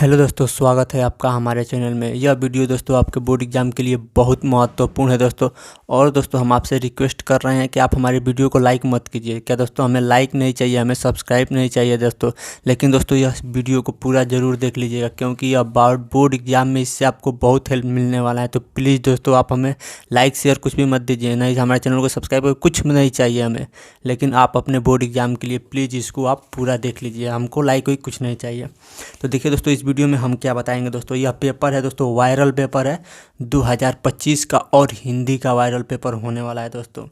Hello दोस्तों, स्वागत है आपका हमारे चैनल में। यह वीडियो दोस्तों आपके बोर्ड एग्जाम के लिए बहुत महत्वपूर्ण है दोस्तों। और दोस्तों हम आपसे रिक्वेस्ट कर रहे हैं कि आप हमारे वीडियो को लाइक मत कीजिए। क्या दोस्तों, हमें लाइक नहीं चाहिए, हमें सब्सक्राइब नहीं चाहिए दोस्तों। लेकिन दोस्तों यह वीडियो को पूरा ज़रूर देख लीजिएगा, क्योंकि यह बोर्ड एग्जाम में इससे आपको बहुत हेल्प मिलने वाला है। तो प्लीज़ दोस्तों आप हमें लाइक शेयर कुछ भी मत दीजिए, नहीं हमारे चैनल को सब्सक्राइब कुछ नहीं चाहिए हमें। लेकिन आप अपने बोर्ड एग्जाम के लिए प्लीज़ इसको आप पूरा देख लीजिए, हमको लाइक कोई कुछ नहीं चाहिए। तो देखिए दोस्तों, इस वीडियो में हम क्या बताएंगे दोस्तों। यह पेपर है दोस्तों, वायरल पेपर है 2025 का, और हिंदी का वायरल पेपर होने वाला है दोस्तों।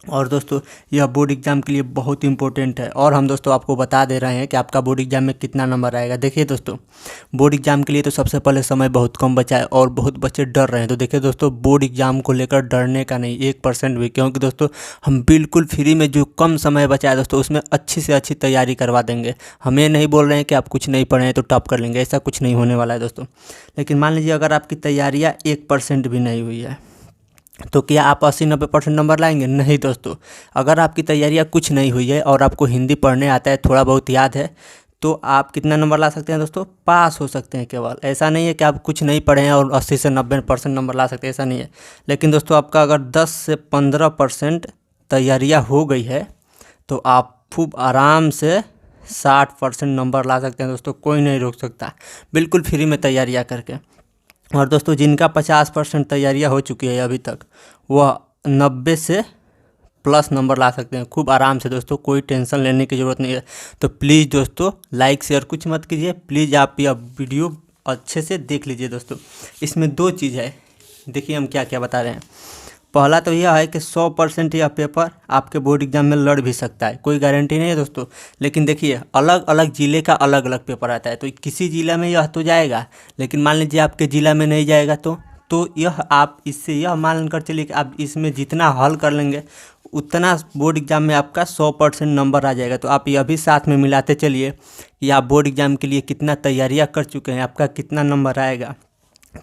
और दोस्तों यह बोर्ड एग्जाम के लिए बहुत इंपॉर्टेंट है, और हम दोस्तों आपको बता दे रहे हैं कि आपका बोर्ड एग्जाम में कितना नंबर आएगा। देखिए दोस्तों, बोर्ड एग्जाम के लिए तो सबसे पहले समय बहुत कम बचा है और बहुत बच्चे डर रहे हैं। तो देखिए दोस्तों, बोर्ड एग्जाम को लेकर डरने का नहीं 1% भी, क्योंकि दोस्तों हम बिल्कुल फ्री में जो कम समय बचा है दोस्तों उसमें अच्छी से अच्छी तैयारी करवा देंगे। हम ये नहीं बोल रहे हैं कि आप कुछ नहीं पढ़े हैं तो टॉप कर लेंगे, ऐसा कुछ नहीं होने वाला है दोस्तों। लेकिन मान लीजिए अगर आपकी तैयारियाँ 1% भी नहीं हुई है तो क्या आप 80-90% नंबर लाएंगे? नहीं दोस्तों। अगर आपकी तैयारियाँ कुछ नहीं हुई है और आपको हिंदी पढ़ने आता है, थोड़ा बहुत याद है, तो आप कितना नंबर ला सकते हैं दोस्तों? पास हो सकते हैं केवल। ऐसा नहीं है कि आप कुछ नहीं पढ़े हैं और 80 से 90% नंबर ला सकते हैं, ऐसा नहीं है। लेकिन दोस्तों आपका अगर 10 से 15% तैयारियाँ हो गई है तो आप खूब आराम से 60% नंबर ला सकते हैं दोस्तों। कोई नहीं रोक सकता, बिल्कुल फ्री में तैयारियाँ करके। और दोस्तों जिनका 50% तैयारियाँ हो चुकी है अभी तक, वह 90 से प्लस नंबर ला सकते हैं खूब आराम से दोस्तों। कोई टेंशन लेने की ज़रूरत नहीं है। तो प्लीज़ दोस्तों लाइक शेयर कुछ मत कीजिए, प्लीज़ आप यह वीडियो अच्छे से देख लीजिए दोस्तों। इसमें दो चीज़ है, देखिए हम क्या क्या बता रहे हैं। पहला तो यह है कि 100% यह पेपर आपके बोर्ड एग्जाम में लड़ भी सकता है, कोई गारंटी नहीं है दोस्तों। लेकिन देखिए अलग अलग ज़िले का अलग अलग पेपर आता है, तो किसी ज़िले में यह तो जाएगा, लेकिन मान लीजिए आपके ज़िला में नहीं जाएगा तो यह आप इससे यह मान कर चलिए कि आप इसमें जितना हल कर लेंगे उतना बोर्ड एग्जाम में आपका 100% नंबर आ जाएगा। तो आप यह भी साथ में मिलाते चलिए कि आप बोर्ड एग्जाम के लिए कितना तैयारियाँ कर चुके हैं, आपका कितना नंबर आएगा,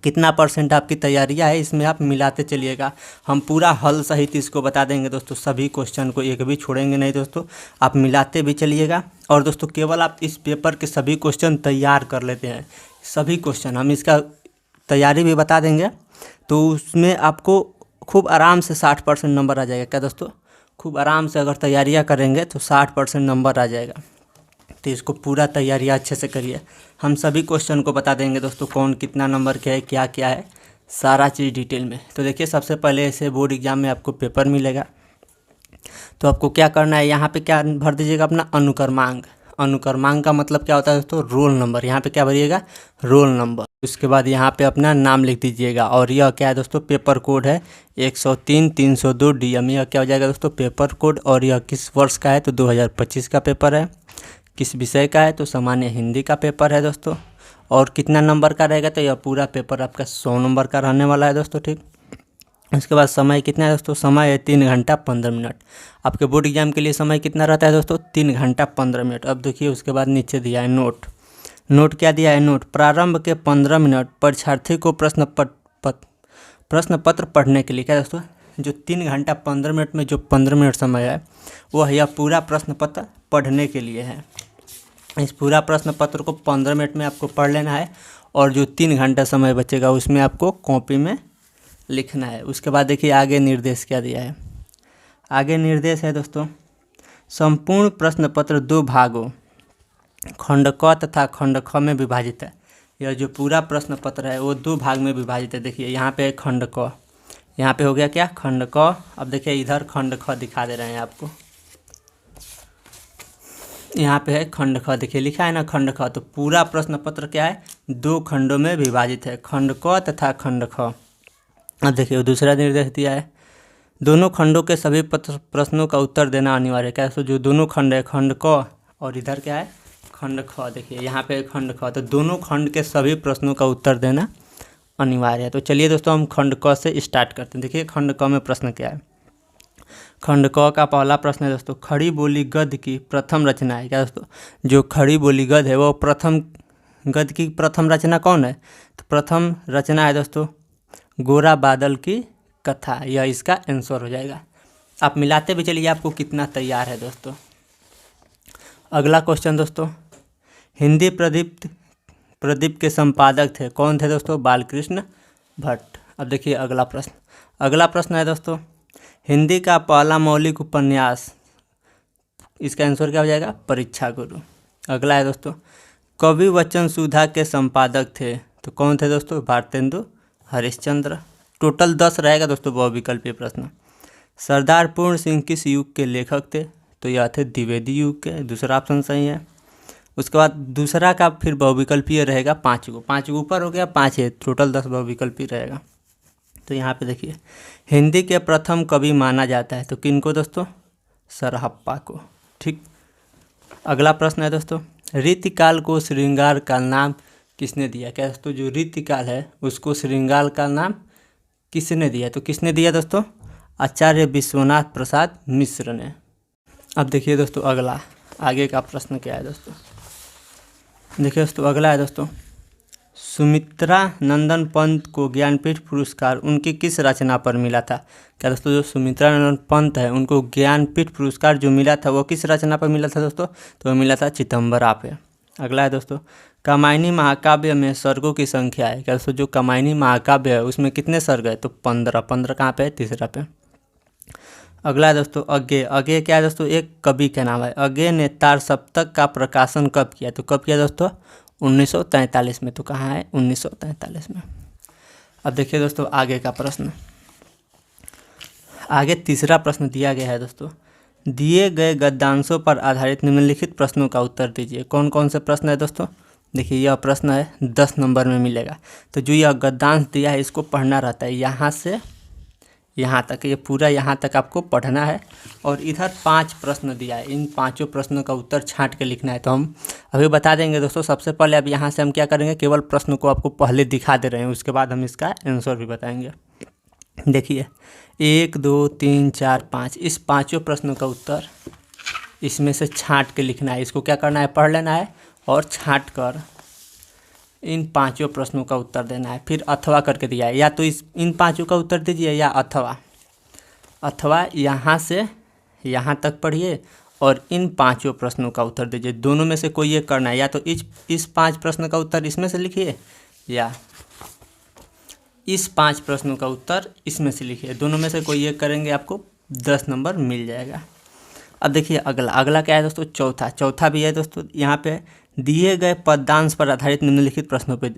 कितना % आपकी तैयारियाँ है, इसमें आप मिलाते चलिएगा। हम पूरा हल सहित इसको बता देंगे दोस्तों, सभी क्वेश्चन को एक भी छोड़ेंगे नहीं दोस्तों। आप मिलाते भी चलिएगा। और दोस्तों केवल आप इस पेपर के सभी क्वेश्चन तैयार कर लेते हैं, सभी क्वेश्चन हम इसका तैयारी भी बता देंगे, तो उसमें आपको खूब आराम से 60% नंबर आ जाएगा। क्या दोस्तों, खूब आराम से अगर तैयारियाँ करेंगे तो 60% नंबर आ जाएगा। तो इसको पूरा तैयारी अच्छे से करिए। हम सभी क्वेश्चन को बता देंगे दोस्तों, कौन कितना नंबर के है, क्या क्या है, सारा चीज़ डिटेल में। तो देखिए सबसे पहले ऐसे बोर्ड एग्जाम में आपको पेपर मिलेगा, तो आपको क्या करना है, यहाँ पे क्या भर दीजिएगा, अपना अनुक्रमांक। अनुक्रमांक का मतलब क्या होता है दोस्तों? Roll number. यहाँ पे क्या भरिएगा? Roll number. उसके बाद यहाँ पे अपना नाम लिख दीजिएगा। और यह क्या है दोस्तों? पेपर कोड है 103-302 DM। यह क्या हो जाएगा दोस्तों? Paper code. और यह किस वर्ष का है? तो 2025 का पेपर है। किस विषय का है? तो सामान्य हिंदी का पेपर है दोस्तों। और कितना नंबर का रहेगा? तो यह पूरा पेपर आपका 100 नंबर का रहने वाला है दोस्तों, ठीक। उसके बाद समय कितना है दोस्तों? समय है 3 घंटा 15 मिनट। आपके बोर्ड एग्जाम के लिए समय कितना रहता है दोस्तों? 3 घंटा 15 मिनट। अब देखिए उसके बाद नीचे दिया है नोट। नोट क्या दिया है? नोट प्रारंभ के 15 मिनट परीक्षार्थी को प्रश्न पत्र पढ़ने के लिए। क्या दोस्तों, जो 3 घंटा 15 मिनट में जो 15 मिनट समय है वह यह पूरा प्रश्न पत्र पढ़ने के लिए है। इस पूरा प्रश्न पत्र को 15 मिनट में आपको पढ़ लेना है, और जो 3 घंटा समय बचेगा उसमें आपको कॉपी में लिखना है। उसके बाद देखिए आगे निर्देश क्या दिया है। आगे निर्देश है दोस्तों, संपूर्ण प्रश्न पत्र 2 भागों खंड क तथा खंड ख में विभाजित है। यह जो पूरा प्रश्न पत्र है वो 2 भाग में विभाजित है। देखिए यहाँ पे खंड क, यहाँ पे हो गया क्या? खंड क। अब देखिए इधर खंड ख दिखा दे रहे हैं आपको, यहाँ पे है खंड ख। देखिए लिखा है ना खंड ख। तो पूरा प्रश्न पत्र क्या है? 2 खंडों में विभाजित है, खंड क तथा खंड ख। अब देखिए दूसरा निर्देश दिया है, दोनों खंडों के सभी प्रश्नों का उत्तर देना अनिवार्य है। क्या? तो जो दोनों खंड है, खंड क और इधर क्या है? खंड ख। देखिए यहाँ पे खंड ख, तो दोनों खंड के सभी प्रश्नों का उत्तर देना अनिवार्य है। तो चलिए दोस्तों हम खंड क से स्टार्ट करते हैं। देखिए खंड क में प्रश्न क्या है। खंड क का पहला प्रश्न है दोस्तों, खड़ी बोली गद्य की प्रथम रचना है। क्या दोस्तों, जो खड़ी बोली गद्य है वो प्रथम गद्य की प्रथम रचना कौन है? तो प्रथम रचना है दोस्तों गोरा बादल की कथा। यह इसका आंसर हो जाएगा। आप मिलाते भी चलिए आपको कितना तैयार है दोस्तों। अगला क्वेश्चन दोस्तों, हिंदी प्रदीप्त प्रदीप के संपादक थे? कौन थे दोस्तों? बालकृष्ण भट्ट। अब देखिए अगला प्रश्न। अगला प्रश्न है दोस्तों, हिंदी का पहला मौलिक उपन्यास, इसका आंसर क्या हो जाएगा? परीक्षा गुरु। अगला है दोस्तों, कवि वचन सुधा के संपादक थे? तो कौन थे दोस्तों? भारतेंदु हरिश्चंद्र। टोटल 10 रहेगा दोस्तों बहुविकल्पीय प्रश्न। सरदार पूर्ण सिंह किस युग के लेखक थे? तो यह थे द्विवेदी युग के, दूसरा ऑप्शन सही है। उसके बाद दूसरा का फिर बहुविकल्पीय रहेगा 5 गो ऊपर हो गया, 5 है, टोटल 10 बहुविकल्पीय रहेगा। तो यहाँ पे देखिए, हिंदी के प्रथम कवि माना जाता है तो किनको दोस्तों? सरहप्पा को। ठीक। अगला प्रश्न है दोस्तों, रीतिकाल को श्रृंगार का नाम किसने दिया? क्या दोस्तों, जो रीतिकाल है उसको श्रृंगार का नाम किसने दिया? तो किसने दिया दोस्तों? आचार्य विश्वनाथ प्रसाद मिश्र ने। अब देखिए दोस्तों अगला, आगे का प्रश्न क्या है दोस्तों? देखिए दोस्तों अगला है दोस्तों, सुमित्रा नंदन पंत को ज्ञानपीठ पुरस्कार उनकी किस रचना पर मिला था? क्या दोस्तों, जो सुमित्रा नंदन पंत है उनको ज्ञानपीठ पुरस्कार जो मिला था वो किस रचना पर मिला था दोस्तों? तो वो मिला था चितंबरा पे। अगला है दोस्तों, कामायनी महाकाव्य में सर्गों की संख्या है? क्या दोस्तों, जो कामायनी महाकाव्य है उसमें कितने सर्ग है? तो 15। 15 कहाँ पे है? तीसरा पे। अगला है दोस्तों, अज्ञेय। अज्ञेय क्या है दोस्तों? एक कवि का नाम है। अज्ञेय ने तार सप्तक का प्रकाशन कब किया? तो कब किया दोस्तों? 1943 में। तो कहाँ है? 1943 में। अब देखिए दोस्तों आगे का प्रश्न। आगे तीसरा प्रश्न दिया गया है दोस्तों, दिए गए गद्यांशों पर आधारित निम्नलिखित प्रश्नों का उत्तर दीजिए। कौन कौन से प्रश्न है दोस्तों? देखिए यह प्रश्न है 10 नंबर में मिलेगा। तो जो यह गद्यांश दिया है इसको पढ़ना रहता है, यहाँ से यहाँ तक, ये पूरा यहाँ तक आपको पढ़ना है। और इधर 5 प्रश्न दिया है, इन 5 प्रश्नों का उत्तर छांट के लिखना है। तो हम अभी बता देंगे दोस्तों। सबसे पहले अब यहाँ से हम क्या करेंगे, केवल प्रश्न को आपको पहले दिखा दे रहे हैं, उसके बाद हम इसका आंसर भी बताएंगे। देखिए 1 2 3 4 5, इस 5 प्रश्नों का उत्तर इसमें से छांट के लिखना है। इसको क्या करना है? पढ़ लेना है और छांट कर इन 5 प्रश्नों का उत्तर देना है। फिर अथवा करके दिया है, या तो इन 5 का उत्तर दीजिए या अथवा यहाँ से यहाँ तक पढ़िए और इन 5 प्रश्नों का उत्तर दीजिए। दोनों में से कोई एक करना है, या तो इस 5 प्रश्न का उत्तर इसमें से लिखिए या इस 5 प्रश्नों का उत्तर इसमें से लिखिए। दोनों में से कोई एक करेंगे, आपको 10 नंबर मिल जाएगा। अब देखिए अगला क्या है दोस्तों? चौथा भी है दोस्तों। यहाँ पे दिए गए पद्यांश पर आधारित निम्नलिखित प्रश्नों पे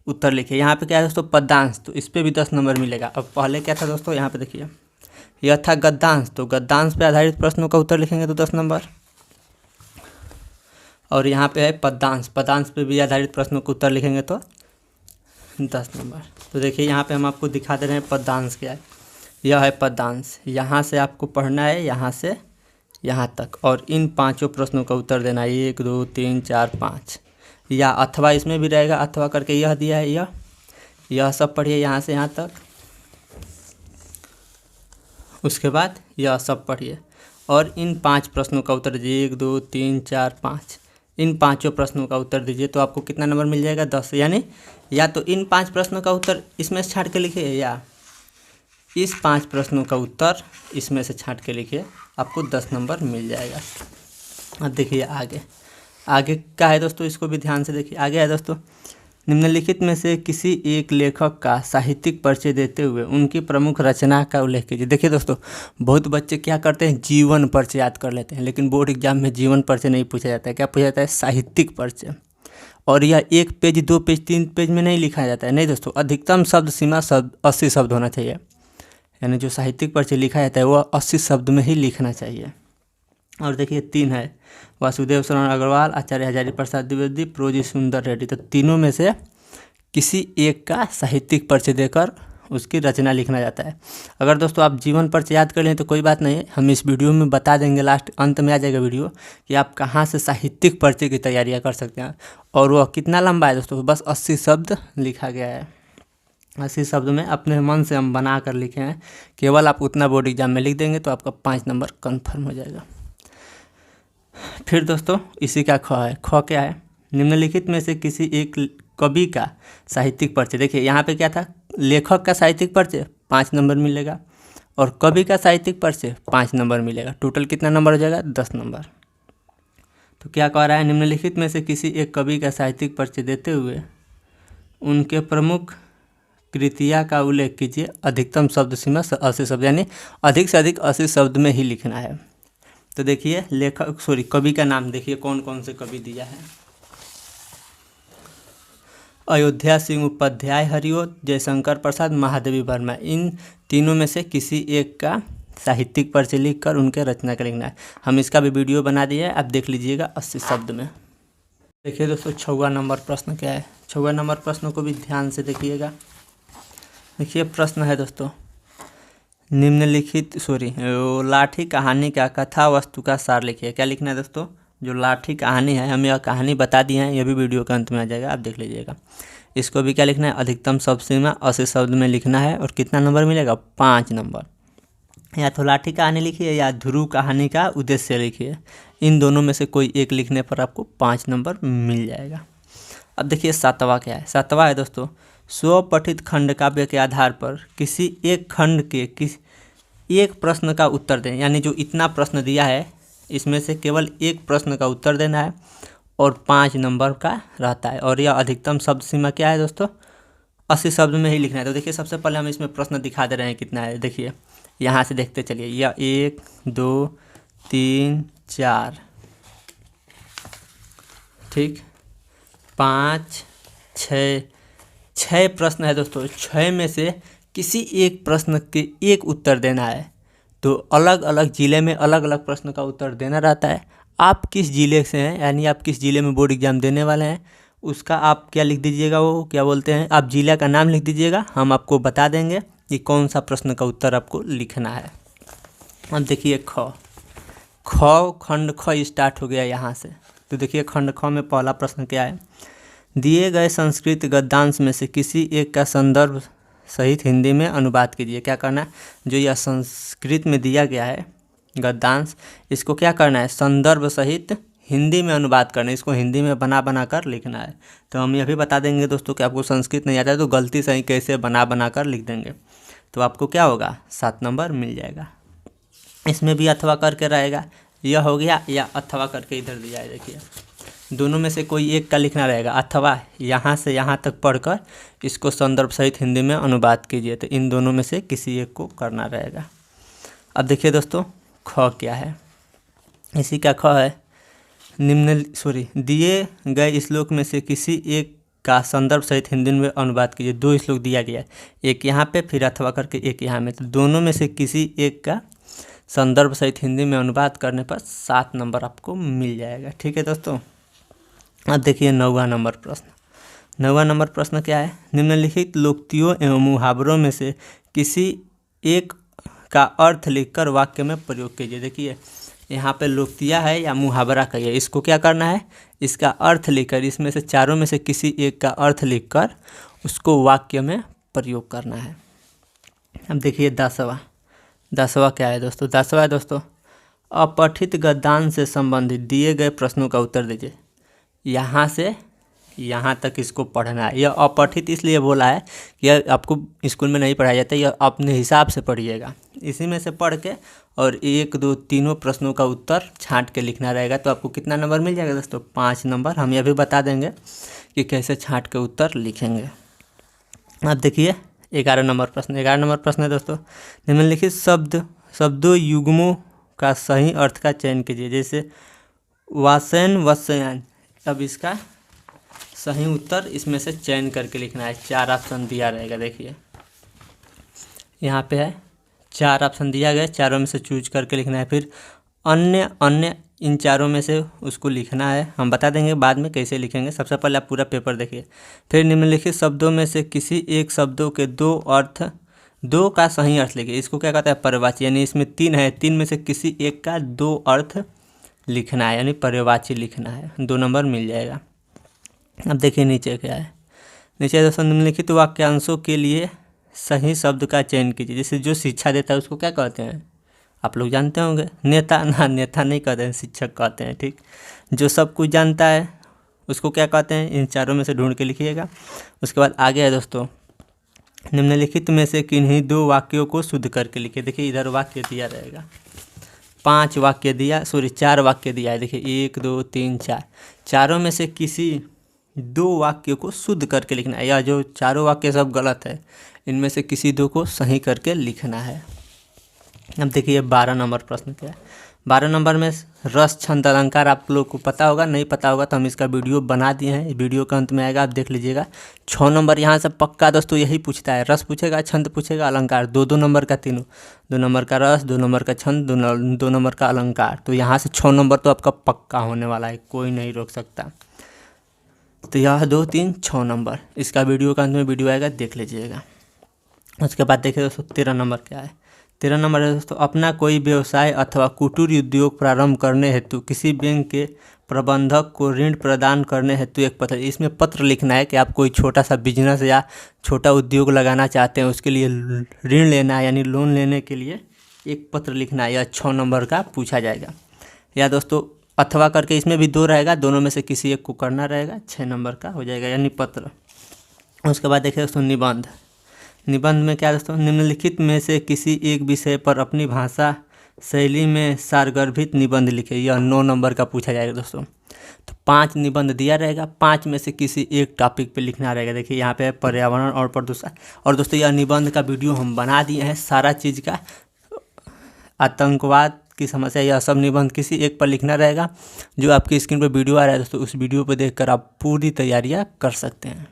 उत्तर लिखिए। यहाँ पे क्या है दोस्तों? पद्यांश, तो इस पे भी 10 नंबर मिलेगा। अब पहले क्या था दोस्तों? यहाँ पे देखिए यह था गद्यांश, तो गद्यांश पे आधारित प्रश्नों का उत्तर लिखेंगे तो 10 नंबर। और यहाँ पे है पद्यांश पे भी आधारित प्रश्नों का उत्तर लिखेंगे तो 10 नंबर। तो देखिए यहाँ पे हम आपको दिखा दे रहे हैं पद्यांश क्या है। यह है पद्यांश, यहाँ से आपको पढ़ना है, यहाँ से यहाँ तक, और इन 5 प्रश्नों का उत्तर देना है। 1 2 3 4 5, या अथवा इसमें भी रहेगा। अथवा करके यह दिया है, यह सब पढ़िए यहाँ से यहाँ तक, उसके बाद यह सब पढ़िए और इन 5 प्रश्नों का उत्तर दीजिए। 1 2 3 4 5, इन 5 प्रश्नों का उत्तर दीजिए तो आपको कितना नंबर मिल जाएगा? 10। यानी या तो इन 5 प्रश्नों का उत्तर इसमें से छाँट के लिखिए, या इस 5 प्रश्नों का उत्तर इसमें से छाँट के लिखिए, आपको 10 नंबर मिल जाएगा। अब देखिए आगे का है दोस्तों, इसको भी ध्यान से देखिए। आगे है दोस्तों, निम्नलिखित में से किसी एक लेखक का साहित्यिक परिचय देते हुए उनकी प्रमुख रचना का उल्लेख कीजिए। देखिए दोस्तों, बहुत बच्चे क्या करते हैं? जीवन परिचय याद कर लेते हैं, लेकिन बोर्ड एग्जाम में जीवन परिचय नहीं पूछा जाता है। क्या पूछा जाता है? साहित्यिक परिचय। और यह 1 पेज 2 पेज 3 पेज में नहीं लिखा जाता है। नहीं दोस्तों, अधिकतम शब्द सीमा 80 शब्द होना चाहिए। यानी जो साहित्यिक परिचय लिखा जाता है वह 80 शब्द में ही लिखना चाहिए। और देखिए 3 है, वासुदेव शरण अग्रवाल, आचार्य हजारी प्रसाद द्विवेदी, प्रोजी सुंदर रेड्डी। तो तीनों में से किसी एक का साहित्यिक परिचय देकर उसकी रचना लिखना जाता है। अगर दोस्तों आप जीवन परिचय याद कर लें तो कोई बात नहीं है, हम इस वीडियो में बता देंगे, लास्ट अंत में आ जाएगा वीडियो, कि आप कहाँ से साहित्यिक परिचय की तैयारियाँ कर सकते हैं। और वह कितना लंबा है दोस्तों? बस 80 शब्द लिखा गया है। 80 शब्द में अपने मन से हम बना कर लिखे हैं। केवल आप उतना बोर्ड एग्जाम में लिख देंगे तो आपका 5 नंबर कन्फर्म हो जाएगा। फिर दोस्तों इसी का ख है। ख क्या है? निम्नलिखित में से किसी एक कवि का साहित्यिक परिचय। देखिए यहाँ पे क्या था? लेखक का साहित्यिक परिचय 5 नंबर मिलेगा और कवि का साहित्यिक परिचय 5 नंबर मिलेगा। टोटल कितना नंबर हो जाएगा? 10 नंबर। तो क्या कह रहा है, निम्नलिखित में से किसी एक कवि का साहित्यिक परिचय देते हुए उनके प्रमुख कृतियाँ का उल्लेख कीजिए। अधिकतम शब्द सीमा 80 शब्द, यानी अधिक से अधिक 80 शब्द में ही लिखना है। तो देखिए कवि का नाम देखिए कौन कौन से कवि दिया है। अयोध्या सिंह उपाध्याय, हरिओत, जयशंकर प्रसाद, महादेवी वर्मा। इन तीनों में से किसी एक का साहित्यिक परिचय लिखकर उनके रचना का लिखना है। हम इसका भी वीडियो बना दिए हैं, आप देख लीजिएगा 80 शब्द में। देखिए दोस्तों 6वां नंबर प्रश्न क्या है। 6वां नंबर प्रश्न को भी ध्यान से देखिएगा। देखिए प्रश्न है दोस्तों, निम्नलिखित लाठी कहानी का कथा वस्तु का सार लिखिए। क्या लिखना है दोस्तों, जो लाठी कहानी है, हम यह कहानी बता दी है, यह भी वीडियो के अंत में आ जाएगा, आप देख लीजिएगा। इसको भी क्या लिखना है, अधिकतम शब्द सीमा 80 शब्द में लिखना है। और कितना नंबर मिलेगा, 5 नंबर। या तो लाठी कहानी लिखिए या ध्रुव कहानी का उद्देश्य लिखिए। इन दोनों में से कोई एक लिखने पर आपको 5 नंबर मिल जाएगा। अब देखिए 7वां क्या है। 7वां है दोस्तों, स्वपठित खंड काव्य के आधार पर किसी एक खंड के एक प्रश्न का उत्तर दें। यानी जो इतना प्रश्न दिया है इसमें से केवल एक प्रश्न का उत्तर देना है और 5 नंबर का रहता है। और यह अधिकतम शब्द सीमा क्या है दोस्तों, 80 शब्द में ही लिखना है। तो देखिए सबसे पहले हम इसमें प्रश्न दिखा दे रहे हैं कितना है। देखिए यहाँ से देखते चलिए, यह 1 2 3 4, ठीक, 5 6 प्रश्न है दोस्तों। 6 में से किसी एक प्रश्न के एक उत्तर देना है। तो अलग अलग ज़िले में अलग अलग प्रश्न का उत्तर देना रहता है। आप किस ज़िले से हैं, यानी आप किस ज़िले में बोर्ड एग्जाम देने वाले हैं, उसका आप क्या लिख दीजिएगा, वो क्या बोलते हैं, आप ज़िला का नाम लिख दीजिएगा। हम आपको बता देंगे कि कौन सा प्रश्न का उत्तर आपको लिखना है। अब देखिए खंड ख स्टार्ट हो गया यहाँ से। तो देखिए खंड ख में पहला प्रश्न क्या है, दिए गए संस्कृत गद्यांश में से किसी एक का संदर्भ सहित हिंदी में अनुवाद कीजिए। क्या करना है, जो यह संस्कृत में दिया गया है गद्यांश, इसको क्या करना है, संदर्भ सहित हिंदी में अनुवाद करना है। इसको हिंदी में बना कर लिखना है। तो हम यह भी बता देंगे दोस्तों कि आपको संस्कृत नहीं आता है तो गलती से ही कैसे बना कर लिख देंगे, तो आपको क्या होगा, 7 नंबर मिल जाएगा। इसमें भी अथवा करके रहेगा, यह हो गया, या अथवा करके इधर दिया है। देखिए दोनों में से कोई एक का लिखना रहेगा। अथवा यहाँ से यहाँ तक पढ़कर इसको संदर्भ सहित हिंदी में अनुवाद कीजिए। तो इन दोनों में से किसी एक को करना रहेगा। अब देखिए दोस्तों ख क्या है। इसी का ख है, दिए गए श्लोक में से किसी एक का संदर्भ सहित हिंदी में अनुवाद कीजिए। 2 श्लोक दिया गया है, एक यहाँ पे फिर अथवा करके एक यहाँ में। तो दोनों में से किसी एक का संदर्भ सहित हिंदी में अनुवाद करने पर 7 नंबर आपको मिल जाएगा। ठीक है दोस्तों। अब देखिए 9वां नंबर प्रश्न। 9वां नंबर प्रश्न क्या है, निम्नलिखित लोकोक्तियों एवं मुहावरों में से किसी एक का अर्थ लिखकर वाक्य में प्रयोग कीजिए। देखिए यहाँ पे लोकोक्तियाँ है या मुहावरा कहिए, इसको क्या करना है, इसका अर्थ लिखकर, इसमें से चारों में से किसी एक का अर्थ लिखकर उसको वाक्य में प्रयोग करना है। अब देखिए 10वां क्या है दोस्तों। 10वां है दोस्तों, अपठित गद्यांश से संबंधित दिए गए प्रश्नों का उत्तर दीजिए। यहाँ से यहाँ तक इसको पढ़ना है। यह अपठित इसलिए बोला है कि यह आपको स्कूल में नहीं पढ़ाया जाता, यह अपने हिसाब से पढ़िएगा। इसी में से पढ़ के और 1 2 तीनों प्रश्नों का उत्तर छांट के लिखना रहेगा। तो आपको कितना नंबर मिल जाएगा दोस्तों, 5 नंबर। हम यह भी बता देंगे कि कैसे छांट के उत्तर लिखेंगे। अब देखिए 11 नंबर प्रश्न। 11 नंबर प्रश्न है दोस्तों, निम्नलिखित शब्दों युग्मों का सही अर्थ का चयन कीजिए। जैसे वासन वस्यान, अब इसका सही उत्तर इसमें से चयन करके लिखना है। 4 ऑप्शन दिया रहेगा। देखिए यहाँ पे है 4 ऑप्शन दिया गया, चारों में से चूज करके लिखना है। फिर अन्य इन चारों में से उसको लिखना है। हम बता देंगे बाद में कैसे लिखेंगे। सबसे पहले आप पूरा पेपर देखिए। फिर निम्नलिखित शब्दों में से किसी एक शब्दों के 2 का सही अर्थ लिखिए। इसको क्या कहता है, पर्यायवाची, यानी इसमें 3 है, 3 में से किसी एक का 2 अर्थ लिखना है, यानी पर्यायवाची लिखना है। 2 नंबर मिल जाएगा। अब देखिए नीचे क्या है। नीचे दोस्तों, निम्नलिखित वाक्यांशों के लिए सही शब्द का चयन कीजिए। जैसे जो शिक्षा देता है उसको क्या कहते हैं, आप लोग जानते होंगे, नेता। ना, नेता नहीं कहते हैं, शिक्षक कहते हैं। ठीक, जो सब कुछ जानता है उसको क्या कहते हैं, इन चारों में से ढूंढ के लिखिएगा। उसके बाद आगे है दोस्तों, निम्नलिखित में से किन्हीं 2 वाक्यों को शुद्ध करके लिखिए। देखिए इधर वाक्य दिया रहेगा, 5 वाक्य दिया, सॉरी 4 वाक्य दिया है। देखिए 1 2 3 4, चारों में से किसी 2 वाक्य को शुद्ध करके लिखना है, या जो चारों वाक्य सब गलत है इनमें से किसी 2 को सही करके लिखना है। अब देखिए 12 नंबर प्रश्न क्या है। 12 नंबर में रस छंद अलंकार आप लोग को पता होगा, नहीं पता होगा तो हम इसका वीडियो बना दिए हैं, वीडियो के अंत में आएगा, आप देख लीजिएगा। 6 नंबर यहाँ से पक्का दोस्तों यही पूछता है, रस पूछेगा, छंद पूछेगा, अलंकार, 2-2 नंबर का तीनों, 2 नंबर का रस, 2 नंबर का छंद, 2 नंबर का अलंकार। तो यहाँ से 6 नंबर तो आपका पक्का होने वाला है, कोई नहीं रोक सकता। तो यह 2 3 6 नंबर, इसका वीडियो के अंत में वीडियो आएगा, देख लीजिएगा। उसके बाद देखिए दोस्तों 13 नंबर क्या है। 13 नंबर है दोस्तों, अपना कोई व्यवसाय अथवा कुटीर उद्योग प्रारंभ करने हेतु किसी बैंक के प्रबंधक को ऋण प्रदान करने हेतु एक पत्र, इसमें पत्र लिखना है कि आप कोई छोटा सा बिजनेस या छोटा उद्योग लगाना चाहते हैं, उसके लिए ऋण लेना है, यानी लोन लेने के लिए एक पत्र लिखना है। यह 6 नंबर का पूछा जाएगा। या दोस्तों अथवा करके इसमें भी 2 रहेगा, दोनों में से किसी एक को करना रहेगा, 6 नंबर का हो जाएगा, यानी पत्र। उसके बाद देखिए दोस्तों निबंध। निबंध में क्या दोस्तों, निम्नलिखित में से किसी एक विषय पर अपनी भाषा शैली में सारगर्भित निबंध लिखे। यह 9 नंबर का पूछा जाएगा दोस्तों। तो 5 निबंध दिया रहेगा, 5 में से किसी एक टॉपिक पे लिखना रहेगा। देखिए यहाँ पे पर्यावरण और प्रदूषण। और दोस्तों यह निबंध का वीडियो हम बना दिए हैं, सारा चीज़ का, आतंकवाद की समस्या, यह सब निबंध किसी एक पर लिखना रहेगा। जो आपकी स्क्रीन पर वीडियो आ रहा है दोस्तों, उस वीडियो पर देखकर आप पूरी तैयारियाँ कर सकते हैं।